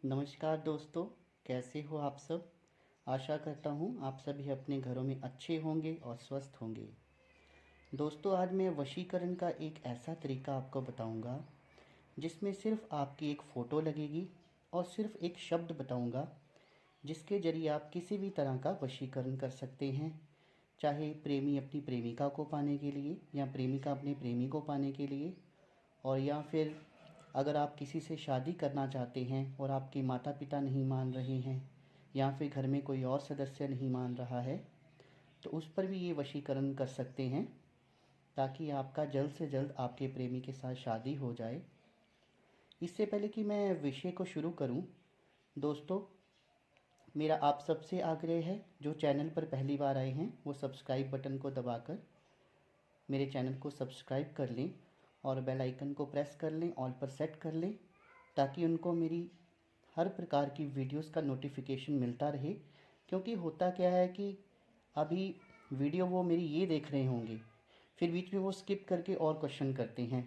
नमस्कार दोस्तों, कैसे हो आप सब। आशा करता हूँ आप सभी अपने घरों में अच्छे होंगे और स्वस्थ होंगे। दोस्तों, आज मैं वशीकरण का एक ऐसा तरीका आपको बताऊँगा जिसमें सिर्फ आपकी एक फ़ोटो लगेगी और सिर्फ एक शब्द बताऊँगा जिसके ज़रिए आप किसी भी तरह का वशीकरण कर सकते हैं। चाहे प्रेमी अपनी प्रेमिका को पाने के लिए या प्रेमिका अपने प्रेमी को पाने के लिए, और या फिर अगर आप किसी से शादी करना चाहते हैं और आपके माता पिता नहीं मान रहे हैं या फिर घर में कोई और सदस्य नहीं मान रहा है, तो उस पर भी ये वशीकरण कर सकते हैं ताकि आपका जल्द से जल्द आपके प्रेमी के साथ शादी हो जाए। इससे पहले कि मैं विषय को शुरू करूं, दोस्तों, मेरा आप सबसे आग्रह है, जो चैनल पर पहली बार आए हैं वो सब्सक्राइब बटन को दबाकर मेरे चैनल को सब्सक्राइब कर लें और बेल आइकन को प्रेस कर लें, ऑल पर सेट कर लें, ताकि उनको मेरी हर प्रकार की वीडियोस का नोटिफिकेशन मिलता रहे। क्योंकि होता क्या है कि अभी वीडियो वो मेरी ये देख रहे होंगे, फिर बीच में वो स्किप करके और क्वेश्चन करते हैं,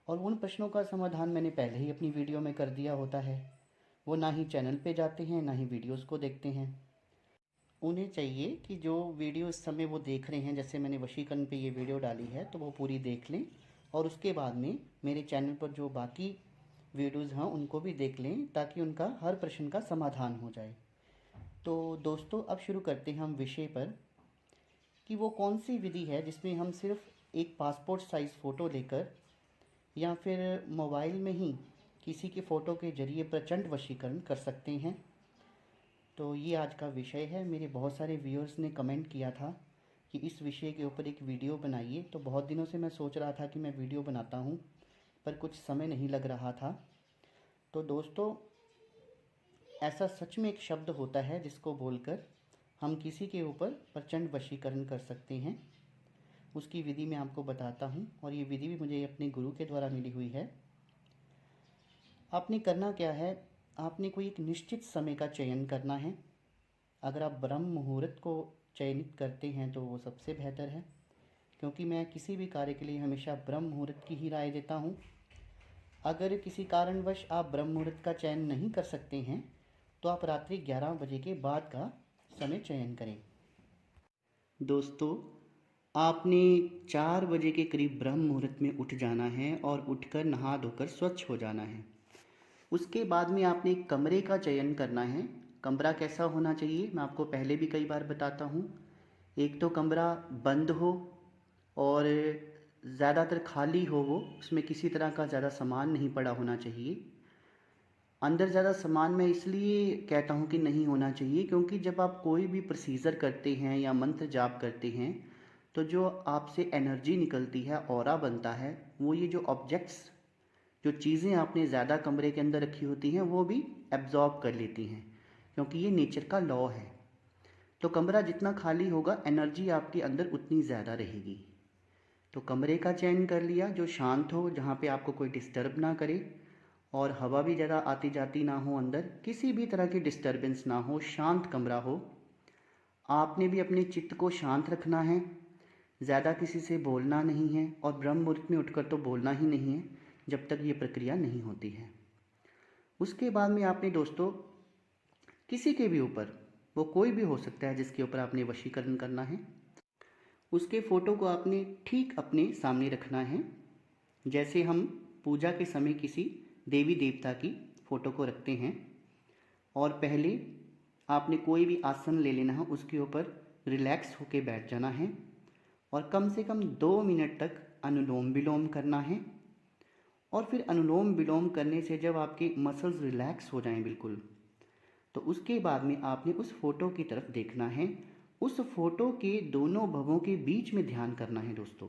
और उन प्रश्नों का समाधान मैंने पहले ही अपनी वीडियो में कर दिया होता है। वो ना ही चैनल पे जाते हैं ना ही वीडियोस को देखते हैं। उन्हें चाहिए कि जो वीडियो इस समय वो देख रहे हैं, जैसे मैंने वशीकरण पे ये वीडियो डाली है, तो वो पूरी देख लें और उसके बाद में मेरे चैनल पर जो बाकी वीडियोज़ हैं उनको भी देख लें, ताकि उनका हर प्रश्न का समाधान हो जाए। तो दोस्तों, अब शुरू करते हैं हम विषय पर कि वो कौन सी विधि है जिसमें हम सिर्फ एक पासपोर्ट साइज़ फ़ोटो लेकर या फिर मोबाइल में ही किसी की फ़ोटो के जरिए प्रचंड वशीकरण कर सकते हैं। तो ये आज का विषय है। मेरे बहुत सारे व्यूअर्स ने कमेंट किया था कि इस विषय के ऊपर एक वीडियो बनाइए, तो बहुत दिनों से मैं सोच रहा था कि मैं वीडियो बनाता हूँ, पर कुछ समय नहीं लग रहा था। तो दोस्तों, ऐसा सच में एक शब्द होता है जिसको बोलकर हम किसी के ऊपर प्रचंड वशीकरण कर सकते हैं। उसकी विधि मैं आपको बताता हूँ, और ये विधि भी मुझे अपने गुरु के द्वारा मिली हुई है। आपने करना क्या है, आपने कोई एक निश्चित समय का चयन करना है। अगर आप ब्रह्म मुहूर्त को चयनित करते हैं तो वो सबसे बेहतर है, क्योंकि मैं किसी भी कार्य के लिए हमेशा ब्रह्म मुहूर्त की ही राय देता हूँ। अगर किसी कारणवश आप ब्रह्म मुहूर्त का चयन नहीं कर सकते हैं तो आप रात्रि 11 बजे के बाद का समय चयन करें। दोस्तों, आपने 4 बजे के करीब ब्रह्म मुहूर्त में उठ जाना है और उठकर नहा धोकर स्वच्छ हो जाना है। उसके बाद में आपने एक कमरे का चयन करना है। कमरा कैसा होना चाहिए मैं आपको पहले भी कई बार बताता हूँ। एक तो कमरा बंद हो और ज़्यादातर खाली हो, वो उसमें किसी तरह का ज़्यादा सामान नहीं पड़ा होना चाहिए। अंदर ज़्यादा सामान मैं इसलिए कहता हूँ कि नहीं होना चाहिए, क्योंकि जब आप कोई भी प्रोसीजर करते हैं या मंत्र जाप करते हैं, तो जो आपसे एनर्जी निकलती है, ऑरा बनता है, वो ये जो ऑब्जेक्ट्स, जो चीज़ें आपने ज़्यादा कमरे के अंदर रखी होती हैं, वो भी एब्जॉर्ब कर लेती हैं, क्योंकि ये नेचर का लॉ है। तो कमरा जितना खाली होगा, एनर्जी आपके अंदर उतनी ज़्यादा रहेगी। तो कमरे का चयन कर लिया जो शांत हो, जहाँ पे आपको कोई डिस्टर्ब ना करे और हवा भी ज़्यादा आती जाती ना हो, अंदर किसी भी तरह की डिस्टर्बेंस ना हो, शांत कमरा हो। आपने भी अपने चित्त को शांत रखना है, ज़्यादा किसी से बोलना नहीं है, और ब्रह्म मुहूर्त में उठकर तो बोलना ही नहीं है जब तक ये प्रक्रिया नहीं होती है। उसके बाद में आपने दोस्तों किसी के भी ऊपर, वो कोई भी हो सकता है जिसके ऊपर आपने वशीकरण करना है, उसके फ़ोटो को आपने ठीक अपने सामने रखना है। जैसे हम पूजा के समय किसी देवी देवता की फ़ोटो को रखते हैं, और पहले आपने कोई भी आसन ले लेना है, उसके ऊपर रिलैक्स होके बैठ जाना है और कम से कम 2 मिनट तक अनुलोम विलोम करना है। और फिर अनुलोम विलोम करने से जब आपके मसल्स रिलैक्स हो जाएं बिल्कुल, तो उसके बाद में आपने उस फोटो की तरफ देखना है। उस फोटो के दोनों भवों के बीच में ध्यान करना है दोस्तों।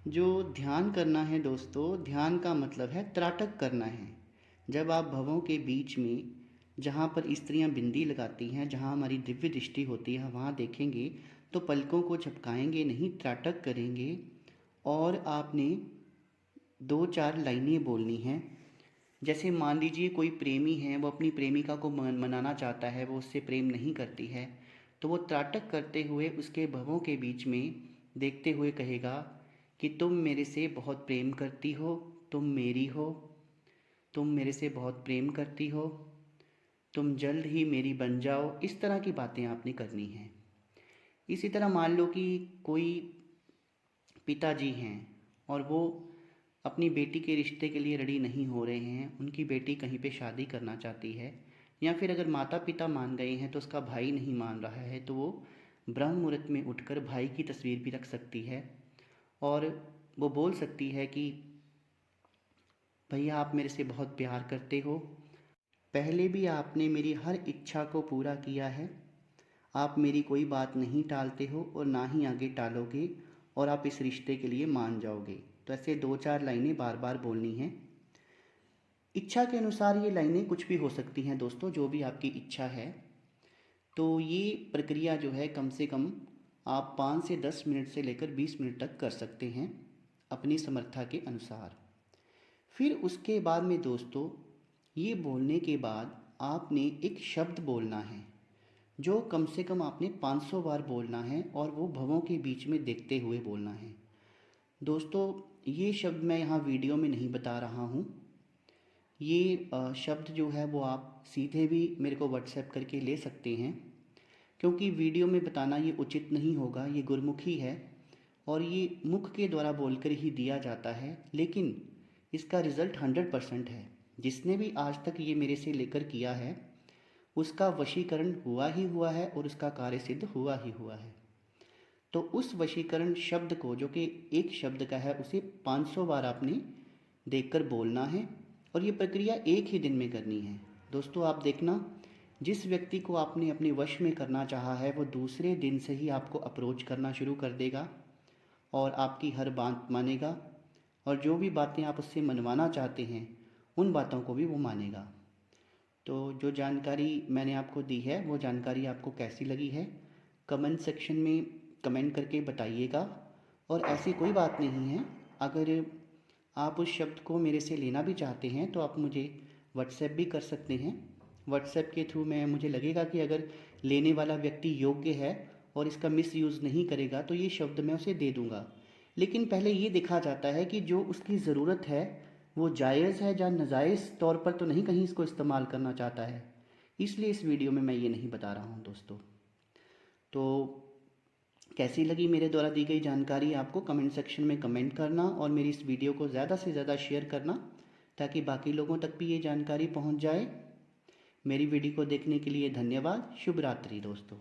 जो ध्यान करना है दोस्तों, ध्यान का मतलब है त्राटक करना है। जब आप भवों के बीच में, जहाँ पर स्त्रियाँ बिंदी लगाती हैं, जहाँ हमारी दिव्य दृष्टि होती है, वहाँ देखेंगे तो पलकों को झपकाएंगे नहीं, त्राटक करेंगे। और आपने 2-4 लाइनें बोलनी हैं। जैसे मान लीजिए कोई प्रेमी है, वो अपनी प्रेमिका को मनाना चाहता है, वो उससे प्रेम नहीं करती है, तो वो त्राटक करते हुए उसके भवों के बीच में देखते हुए कहेगा कि तुम मेरे से बहुत प्रेम करती हो, तुम मेरी हो, तुम मेरे से बहुत प्रेम करती हो, तुम जल्द ही मेरी बन जाओ, इस तरह की बातें आपने करनी हैं। इसी तरह मान लो कि कोई पिताजी हैं और वो अपनी बेटी के रिश्ते के लिए रेडी नहीं हो रहे हैं, उनकी बेटी कहीं पे शादी करना चाहती है, या फिर अगर माता पिता मान गए हैं तो उसका भाई नहीं मान रहा है, तो वो ब्रह्म मुहूर्त में उठकर भाई की तस्वीर भी रख सकती है और वो बोल सकती है कि भैया आप मेरे से बहुत प्यार करते हो, पहले भी आपने मेरी हर इच्छा को पूरा किया है, आप मेरी कोई बात नहीं टालते हो और ना ही आगे टालोगे, और आप इस रिश्ते के लिए मान जाओगे। तो ऐसे 2-4 लाइनें बार बार बोलनी हैं। इच्छा के अनुसार ये लाइनें कुछ भी हो सकती हैं दोस्तों, जो भी आपकी इच्छा है। तो ये प्रक्रिया जो है कम से कम आप 5 से 10 मिनट से लेकर 20 मिनट तक कर सकते हैं अपनी समर्था के अनुसार। फिर उसके बाद में दोस्तों, ये बोलने के बाद आपने एक शब्द बोलना है जो कम से कम आपने 500 बार बोलना है, और वो भवों के बीच में देखते हुए बोलना है। दोस्तों, ये शब्द मैं यहाँ वीडियो में नहीं बता रहा हूँ। ये शब्द जो है वो आप सीधे भी मेरे को व्हाट्सएप करके ले सकते हैं, क्योंकि वीडियो में बताना ये उचित नहीं होगा। ये गुरमुखी है और ये मुख के द्वारा बोलकर ही दिया जाता है, लेकिन इसका रिज़ल्ट 100% है। जिसने भी आज तक ये मेरे से लेकर किया है उसका वशीकरण हुआ ही हुआ है और उसका कार्य सिद्ध हुआ ही हुआ है। तो उस वशीकरण शब्द को, जो कि एक शब्द का है, उसे 500 बार आपने देखकर बोलना है, और ये प्रक्रिया एक ही दिन में करनी है। दोस्तों आप देखना, जिस व्यक्ति को आपने अपने वश में करना चाहा है वो दूसरे दिन से ही आपको अप्रोच करना शुरू कर देगा और आपकी हर बात मानेगा, और जो भी बातें आप उससे मनवाना चाहते हैं उन बातों को भी वो मानेगा। तो जो जानकारी मैंने आपको दी है वो जानकारी आपको कैसी लगी है, कमेंट सेक्शन में कमेंट करके बताइएगा। और ऐसी कोई बात नहीं है, अगर आप उस शब्द को मेरे से लेना भी चाहते हैं तो आप मुझे व्हाट्सएप भी कर सकते हैं। व्हाट्सएप के थ्रू मैं, मुझे लगेगा कि अगर लेने वाला व्यक्ति योग्य है और इसका मिसयूज़ नहीं करेगा तो ये शब्द मैं उसे दे दूँगा। लेकिन पहले ये देखा जाता है कि जो उसकी ज़रूरत है वो जायज़ है या नाजायज़ तौर पर तो नहीं कहीं इसको इस्तेमाल करना चाहता है, इसलिए इस वीडियो में मैं ये नहीं बता रहा हूँ दोस्तों। तो कैसी लगी मेरे द्वारा दी गई जानकारी आपको कमेंट सेक्शन में कमेंट करना, और मेरी इस वीडियो को ज़्यादा से ज़्यादा शेयर करना ताकि बाकी लोगों तक भी ये जानकारी पहुँच जाए। मेरी वीडियो को देखने के लिए धन्यवाद। शुभ रात्रि दोस्तों।